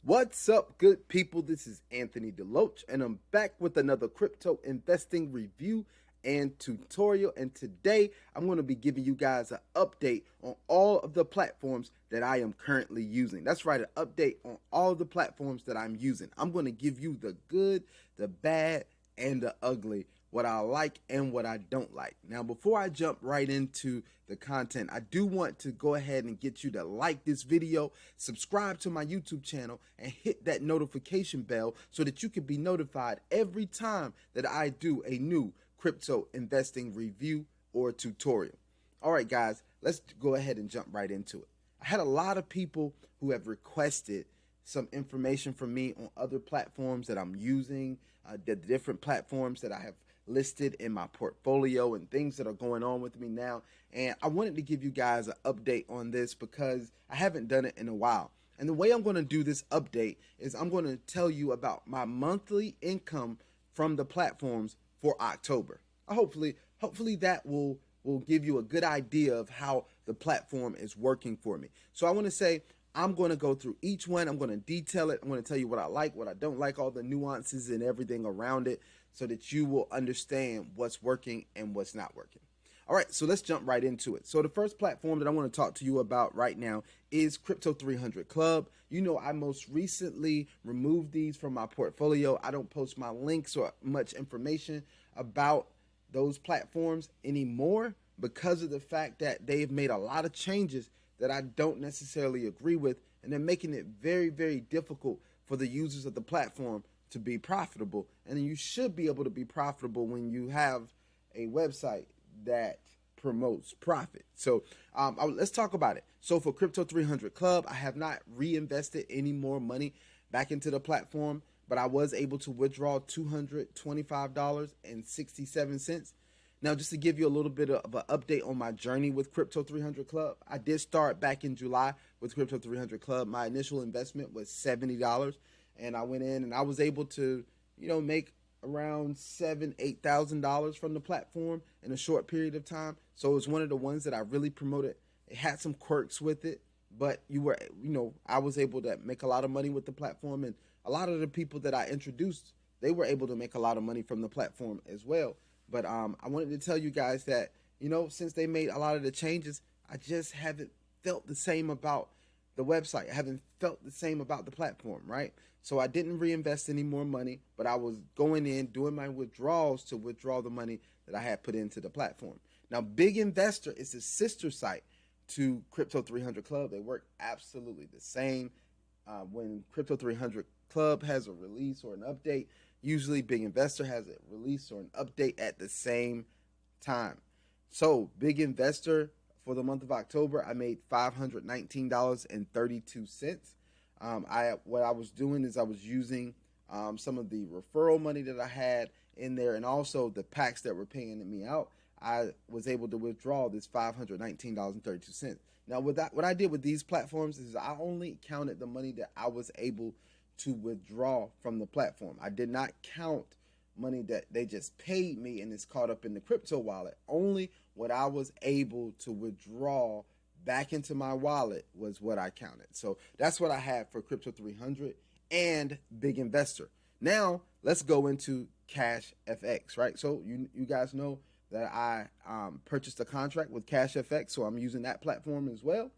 What's up, good people? This is Anthony Deloach, and I'm back with another crypto investing review and tutorial. And today I'm going to be giving you guys an update on all of the platforms that I am currently using. That's right, an update on all of the platforms that I'm using. I'm going to give you the good, the bad, and the ugly, what I like and what I don't like. Now, before I jump right into the content, I do want to go ahead and get you to like this video, subscribe to my YouTube channel, and hit that notification bell so that you can be notified every time that I do a new crypto investing review or tutorial. All right, guys, let's go ahead and jump right into it. I had a lot of people who have requested some information from me on other platforms that I'm using, the different platforms that I have listed in my portfolio and things that are going on with me now. And I wanted to give you guys an update on this because I haven't done it in a while. And the way I'm going to do this update is I'm going to tell you about my monthly income from the platforms for October. Hopefully that will give you a good idea of how the platform is working for me. So I want to say I'm going to go through each one. I'm going to detail it. I'm going to tell you what I like, what I don't like, all the nuances and everything around it so that you will understand what's working and what's not working. All right, so let's jump right into it. So the first platform that I want to talk to you about right now is Crypto 300 Club. You know, I most recently removed these from my portfolio. I don't post my links or much information about those platforms anymore because of the fact that they've made a lot of changes that I don't necessarily agree with, and they're making it very, very difficult for the users of the platform to be profitable. And you should be able to be profitable when you have a website that promotes profit. So let's talk about it. So for Crypto 300 Club, I have not reinvested any more money back into the platform, but I was able to withdraw $225.67. Now, just to give you a little bit of an update on my journey with Crypto 300 Club, I did start back in July with Crypto 300 Club. My initial investment was $70, and I went in and I was able to, make around $8,000 from the platform in a short period of time. So it was one of the ones that I really promoted. It had some quirks with it, but I was able to make a lot of money with the platform, and a lot of the people that I introduced, they were able to make a lot of money from the platform as well. But I wanted to tell you guys that, since they made a lot of the changes, I just haven't felt the same about the website. I haven't felt the same about the platform, right? So I didn't reinvest any more money, but I was going in, doing my withdrawals to withdraw the money that I had put into the platform. Now, Big Investor is a sister site to Crypto 300 Club. They work absolutely the same. When Crypto 300 Club has a release or an update, usually Big Investor has a release or an update at the same time. So Big Investor, for the month of October, I made $519.32. What I was doing is I was using some of the referral money that I had in there, and also the packs that were paying me out. I was able to withdraw this $519.32. Now, what I did with these platforms is I only counted the money that I was able to withdraw from the platform. I did not count money that they just paid me and it's caught up in the crypto wallet. Only what I was able to withdraw back into my wallet was what I counted. So that's what I had for Crypto 300 and Big Investor. Now let's go into CashFX, right? So you guys know that I purchased a contract with CashFX, so I'm using that platform as well.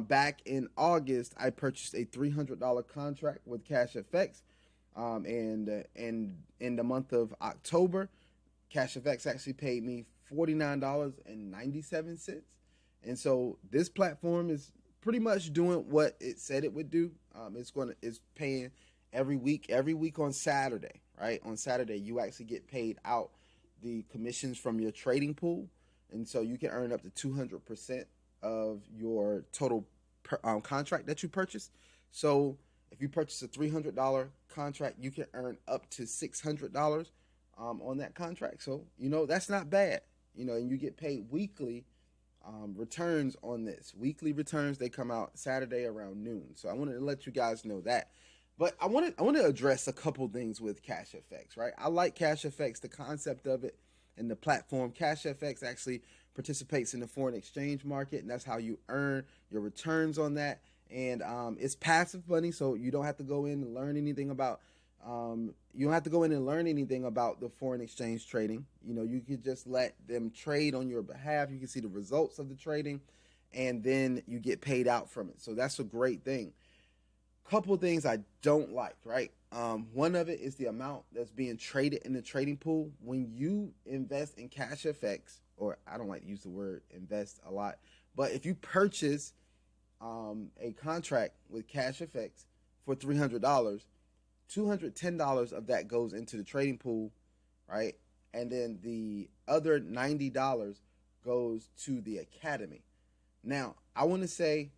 Back in August, I purchased a $300 contract with CashFX, and in the month of October, CashFX actually paid me $49.97. And so this platform is pretty much doing what it said it would do. It's paying every week on Saturday, right? On Saturday, you actually get paid out the commissions from your trading pool, and so you can earn up to 200% of your total contract that you purchase. So if you purchase a $300 contract, you can earn up to $600 on that contract. So that's not bad. And you get paid weekly returns on this. Weekly returns, they come out Saturday around noon. So I wanted to let you guys know that. But I want to address a couple things with CashFX, right? I like CashFX, the concept of it and the platform. CashFX actually participates in the foreign exchange market, and that's how you earn your returns on that. and it's passive money, so you don't have to go in and learn anything about. You don't have to go in and learn anything about the foreign exchange trading. You know, you can just let them trade on your behalf. You can see the results of the trading, and then you get paid out from it. So that's a great thing. Couple of things I don't like, right? One of it is the amount that's being traded in the trading pool. When you invest in CashFX, or I don't like to use the word invest a lot, but if you purchase a contract with CashFX for $300, $210 of that goes into the trading pool, right? And then the other $90 goes to the academy. Now, I want to say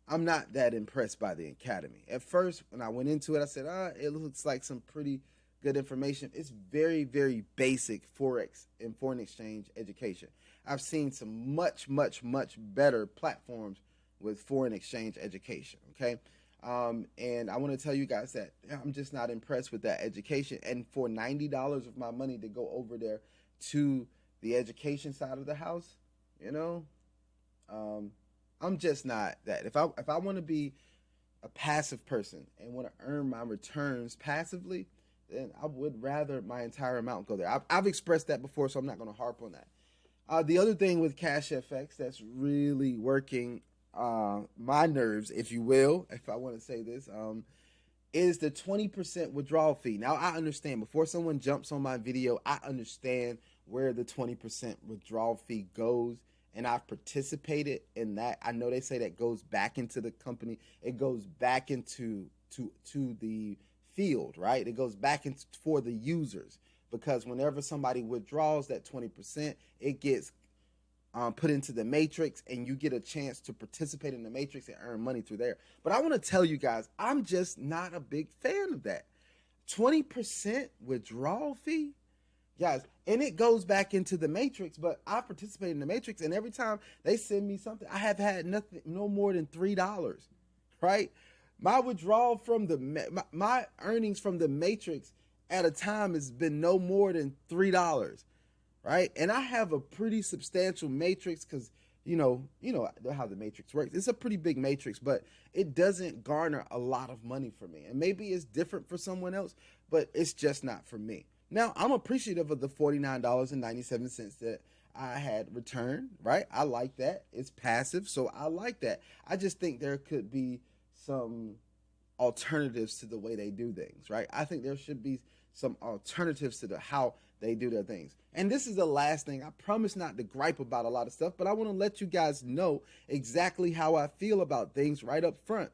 I'm not that impressed by the academy. At first, when I went into it, I said, it looks like some pretty good information. It's very, very basic Forex and foreign exchange education. I've seen some much, much, much better platforms with foreign exchange education, okay? And I want to tell you guys that I'm just not impressed with that education. And for $90 of my money to go over there to the education side of the house, you know, I'm just not that. If I want to be a passive person and want to earn my returns passively, then I would rather my entire amount go there. I've expressed that before, so I'm not going to harp on that. The other thing with CashFX that's really working my nerves, if you will, if I want to say this, is the 20% withdrawal fee. Now, I understand, before someone jumps on my video, I understand where the 20% withdrawal fee goes, and I've participated in that. I know they say that goes back into the company. It goes back into to the field, right? It goes back into for the users, because whenever somebody withdraws that 20%, it gets put into the matrix, and you get a chance to participate in the matrix and earn money through there. But I want to tell you guys, I'm just not a big fan of that. 20% withdrawal fee, guys, and it goes back into the matrix. But I participate in the matrix, and every time they send me something, I have had no more than $3, right? My withdrawal from my earnings from the matrix at a time has been no more than $3. Right? And I have a pretty substantial matrix, because you know how the matrix works. It's a pretty big matrix, but it doesn't garner a lot of money for me. And maybe it's different for someone else, but it's just not for me. Now, I'm appreciative of the $49.97 that I had returned, right? I like that. It's passive, so I like that. I just think there could be some alternatives to the way they do things, right? I think there should be some alternatives to how they do their things. And this is the last thing. I promise not to gripe about a lot of stuff, but I want to let you guys know exactly how I feel about things right up front.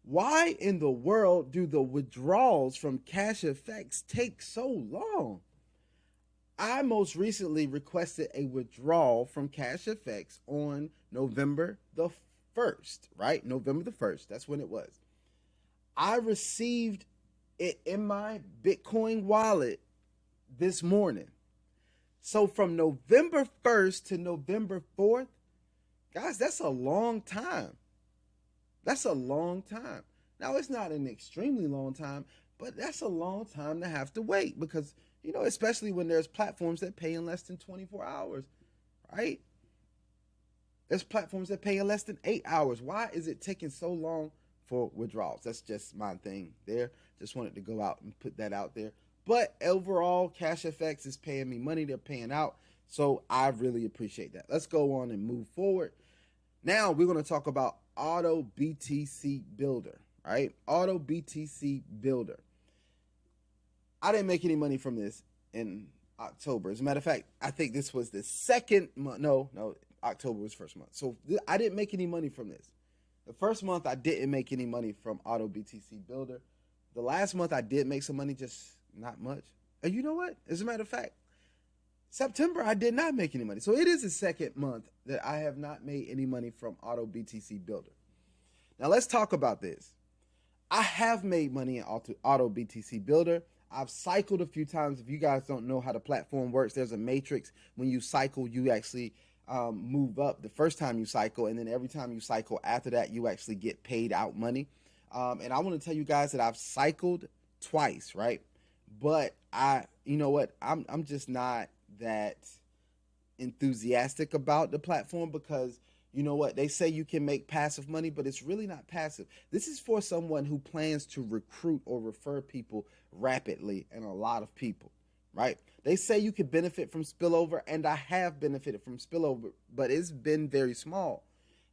Why in the world do the withdrawals from CashFX take so long? I most recently requested a withdrawal from CashFX on November the 1st, right? November the 1st, that's when it was. I received it in my Bitcoin wallet this morning. So from November 1st to November 4th, guys, that's a long time. That's a long time. Now, it's not an extremely long time, but that's a long time to have to wait, because, you know, especially when there's platforms that pay in less than 24 hours, right? There's platforms that pay in less than 8 hours. Why is it taking so long for withdrawals? That's just my thing there. Just wanted to go out and put that out there. But overall, CashFX is paying me money. They're paying out. So I really appreciate that. Let's go on and move forward. Now we're going to talk about AutoBTC Builder, right? AutoBTC Builder. I didn't make any money from this in October. As a matter of fact, I think this was the second month. No, October was the first month. So I didn't make any money from this. The first month, I didn't make any money from AutoBTC Builder. The last month, I did make some money, just not much. And you know what? As a matter of fact, September, I did not make any money. So it is the second month that I have not made any money from AutoBTC Builder. Now, let's talk about this. I have made money in AutoBTC Builder. I've cycled a few times. If you guys don't know how the platform works, there's a matrix. When you cycle, you actually move up the first time you cycle, and then every time you cycle after that, you actually get paid out money. And I want to tell you guys that I've cycled twice, right? But you know what? I'm just not that enthusiastic about the platform, because You know what? They say you can make passive money, but it's really not passive. This is for someone who plans to recruit or refer people rapidly and a lot of people, right? They say you could benefit from spillover, and I have benefited from spillover, but it's been very small.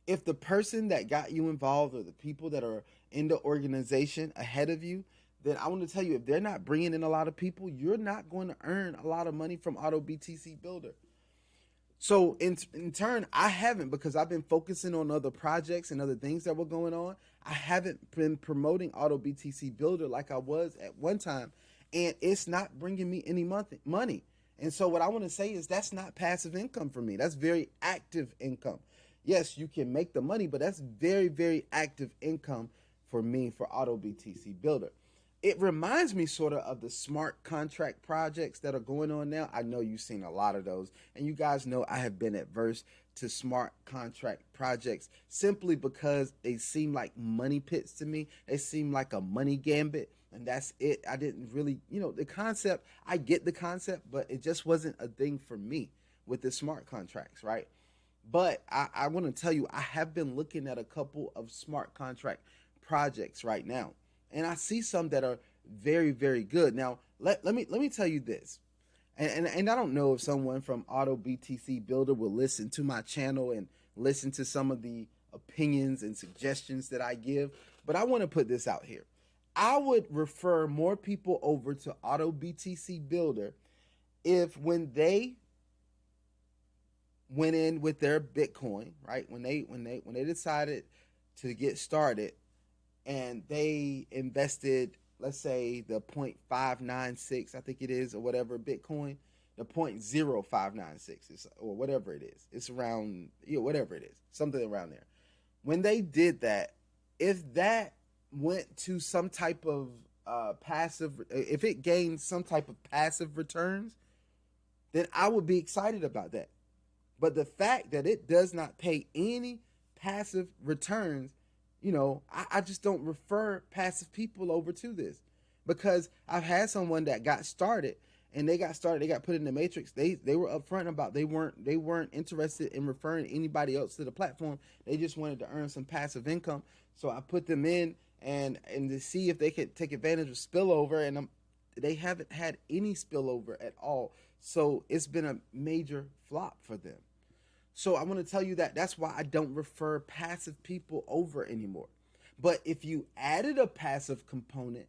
If the person that got you involved or the people that are in the organization ahead of you, then I want to tell you, if they're not bringing in a lot of people, you're not going to earn a lot of money from AutoBTC Builder. So in turn, I haven't, because I've been focusing on other projects and other things that were going on. I haven't been promoting AutoBTC Builder like I was at one time, and it's not bringing me any money. And so what I want to say is that's not passive income for me. That's very active income. Yes, you can make the money, but that's very, very active income for me for AutoBTC Builder. It reminds me sort of the smart contract projects that are going on now. I know you've seen a lot of those, and you guys know I have been adverse to smart contract projects simply because they seem like money pits to me. They seem like a money gambit, and that's it. I didn't really, the concept, I get the concept, but it just wasn't a thing for me with the smart contracts, right? But I want to tell you, I have been looking at a couple of smart contract projects right now, and I see some that are very, very good. Now, let me tell you this, and I don't know if someone from AutoBTC Builder will listen to my channel and listen to some of the opinions and suggestions that I give, but I want to put this out here. I would refer more people over to AutoBTC Builder if when they went in with their Bitcoin, right? When they decided to get started and they invested, let's say the 0.596, I think it is, or whatever, Bitcoin, the 0.0596 is, or whatever it is. It's around, whatever it is, something around there. When they did that, if that went to some type of passive, if it gained some type of passive returns, then I would be excited about that. But the fact that it does not pay any passive returns, I just don't refer passive people over to this, because I've had someone that got started and they got put in the matrix. They were upfront about they weren't interested in referring anybody else to the platform. They just wanted to earn some passive income. So I put them in and to see if they could take advantage of spillover, and they haven't had any spillover at all. So it's been a major flop for them. So I want to tell you that's why I don't refer passive people over anymore. But if you added a passive component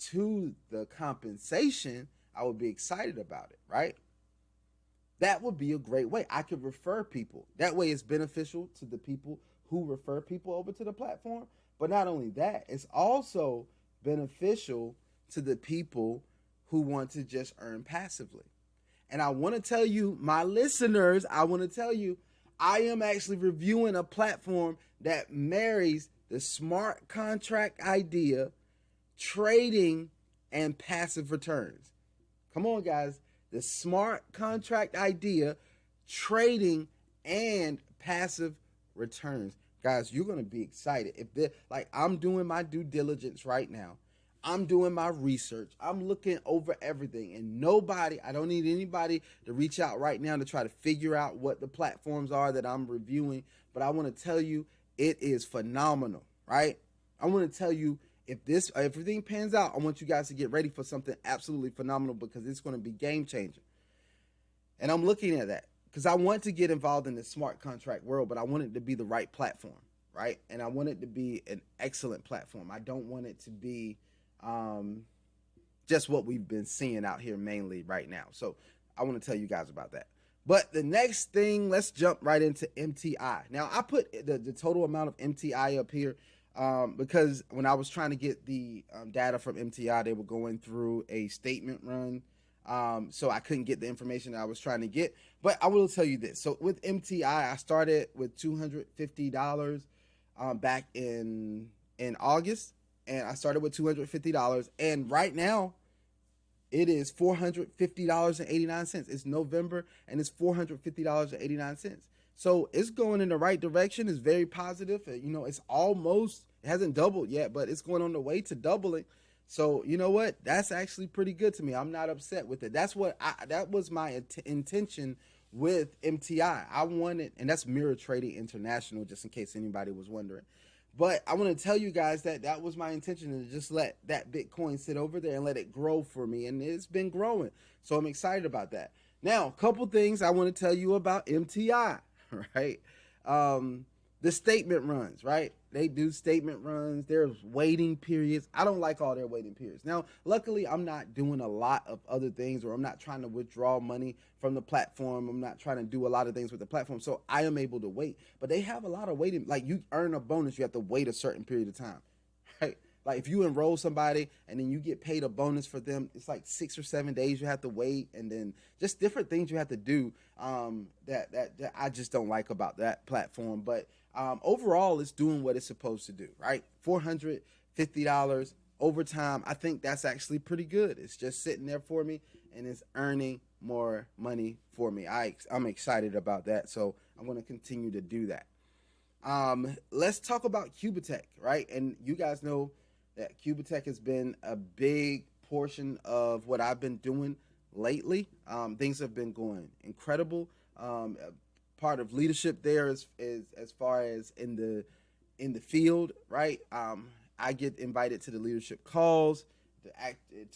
to the compensation, I would be excited about it, right? That would be a great way. I could refer people. That way it's beneficial to the people who refer people over to the platform. But not only that, it's also beneficial to the people who want to just earn passively. And I want to tell you, my listeners, I am actually reviewing a platform that marries the smart contract idea, trading, and passive returns. Come on, guys. The smart contract idea, trading, and passive returns. Guys, you're going to be excited. I'm doing my due diligence right now. I'm doing my research. I'm looking over everything, and I don't need anybody to reach out right now to try to figure out what the platforms are that I'm reviewing. But I want to tell you, it is phenomenal, right? I want to tell you, if everything pans out, I want you guys to get ready for something absolutely phenomenal, because it's going to be game changing. And I'm looking at that because I want to get involved in the smart contract world, but I want it to be the right platform, right? And I want it to be an excellent platform. I don't want it to be just what we've been seeing out here mainly right now. So I want to tell you guys about that. But the next thing, let's jump right into MTI. Now, I put the total amount of MTI up here because when I was trying to get the data from MTI, they were going through a statement run. So I couldn't get the information that I was trying to get. But I will tell you this. So with MTI, I started with $250 back in August. And I started with $250, and right now it is $450.89. It's November, and it's $450.89. So it's going in the right direction. It's very positive. It hasn't doubled yet, but it's going on the way to doubling. So you know what? That's actually pretty good to me. I'm not upset with it. That was my intention with MTI. I wanted, and that's Mirror Trading International, just in case anybody was wondering. But I want to tell you guys that that was my intention, to just let that Bitcoin sit over there and let it grow for me. And it's been growing. So I'm excited about that. Now, a couple things I want to tell you about MTI, right? The statement runs, right? They do statement runs. There's waiting periods. I don't like all their waiting periods. Now, luckily, I'm not doing a lot of other things, or I'm not trying to withdraw money from the platform. I'm not trying to do a lot of things with the platform. So I am able to wait. But they have a lot of waiting. Like, you earn a bonus, you have to wait a certain period of time, right? Like, if you enroll somebody and then you get paid a bonus for them, it's like 6 or 7 days you have to wait, and then just different things you have to do that I just don't like about that platform. But overall, it's doing what it's supposed to do, right? $450 over time. I think that's actually pretty good. It's just sitting there for me, and it's earning more money for me. I'm excited about that, so I'm going to continue to do that. Let's talk about Cubatech, right? And you guys know that Cubatech has been a big portion of what I've been doing lately. Things have been going incredible. Part of leadership there is as far as in the field, right? I get invited to the leadership calls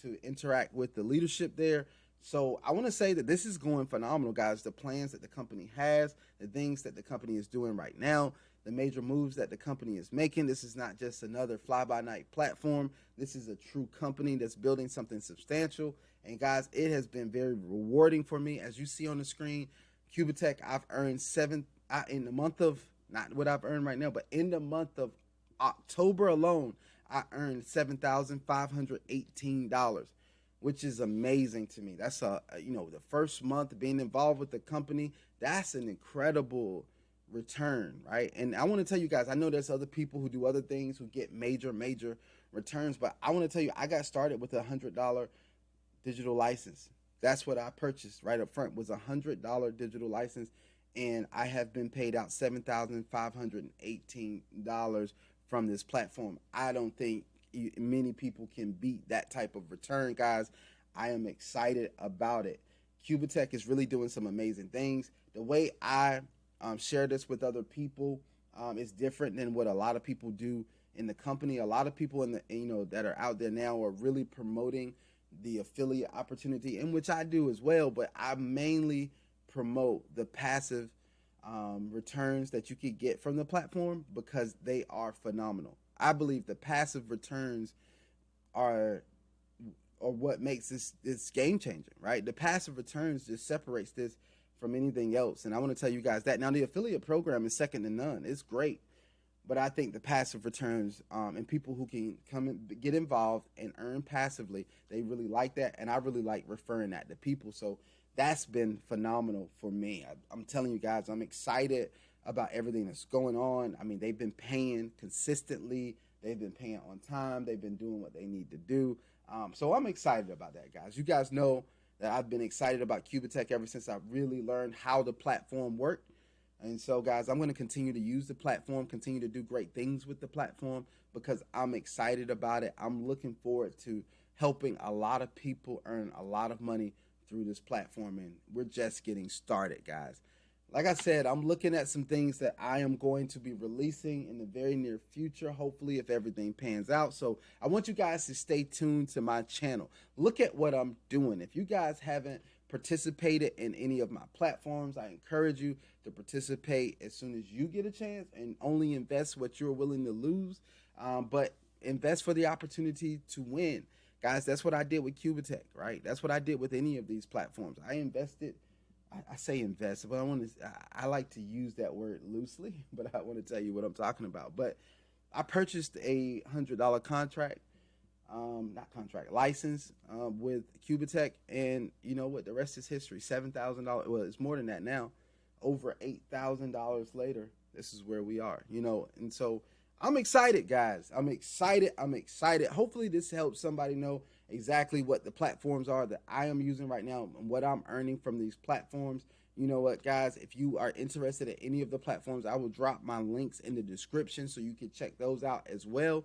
to interact with the leadership there. So I want to say that this is going phenomenal, guys. The plans that the company has, the things that the company is doing right now, the major moves that the company is making. This is not just another fly-by-night platform. This is a true company that's building something substantial. And guys, it has been very rewarding for me. As you see on the screen, Cubatech, I've earned in the month of, not what I've earned right now, but in the month of October alone, I earned $7,518, which is amazing to me. That's the first month being involved with the company. That's an incredible return, right? And I want to tell you guys, I know there's other people who do other things who get major returns, but I want to tell you, I got started with a $100 digital license. That's what I purchased right up front, was a $100 digital license, and I have been paid out $7,518 from this platform. I don't think many people can beat that type of return, guys. I am excited about it. Cubatech is really doing some amazing things. The way I share this with other people is different than what a lot of people do in the company. A lot of people that are out there now are really promoting the affiliate opportunity, in which I do as well, but I mainly promote the passive returns that you could get from the platform, because they are phenomenal. I believe the passive returns are what makes this game changing, right? The passive returns just separates this from anything else, and I want to tell you guys that. Now, the affiliate program is second to none. It's great, but I think the passive returns and people who can come and get involved and earn passively, they really like that, and I really like referring that to people. So that's been phenomenal for me. I'm telling you guys, I'm excited about everything that's going on. I mean, they've been paying consistently. They've been paying on time. They've been doing what they need to do. So I'm excited about that, guys. You guys know that I've been excited about Cubatech ever since I really learned how the platform worked. And so, guys, I'm going to continue to use the platform, continue to do great things with the platform, because I'm excited about it. I'm looking forward to helping a lot of people earn a lot of money through this platform, and we're just getting started, guys. Like I said, I'm looking at some things that I am going to be releasing in the very near future, hopefully, if everything pans out. So I want you guys to stay tuned to my channel. Look at what I'm doing. If you guys haven't participated in any of my platforms, I encourage you to participate as soon as you get a chance, and only invest what you're willing to lose, but invest for the opportunity to win. Guys, that's what I did with Cubatech, right? That's what I did with any of these platforms. I invested. I say invest, but I like to use that word loosely, but I want to tell you what I'm talking about. But I purchased a $100 license with Cubatech, and you know what? The rest is history. $7,000. Well, it's more than that now. Over $8,000 later, this is where we are. And so I'm excited, guys. I'm excited. Hopefully this helps somebody know exactly what the platforms are that I am using right now and what I'm earning from these platforms. You know what, guys? If you are interested in any of the platforms, I will drop my links in the description so you can check those out as well.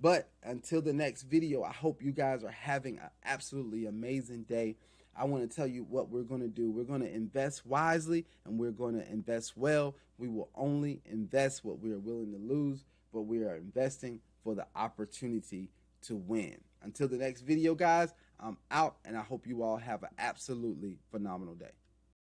But until the next video, I hope you guys are having an absolutely amazing day. I want to tell you what we're going to do. We're going to invest wisely and we're going to invest well. We will only invest what we are willing to lose, but we are investing for the opportunity to win. Until the next video, guys, I'm out, and I hope you all have an absolutely phenomenal day.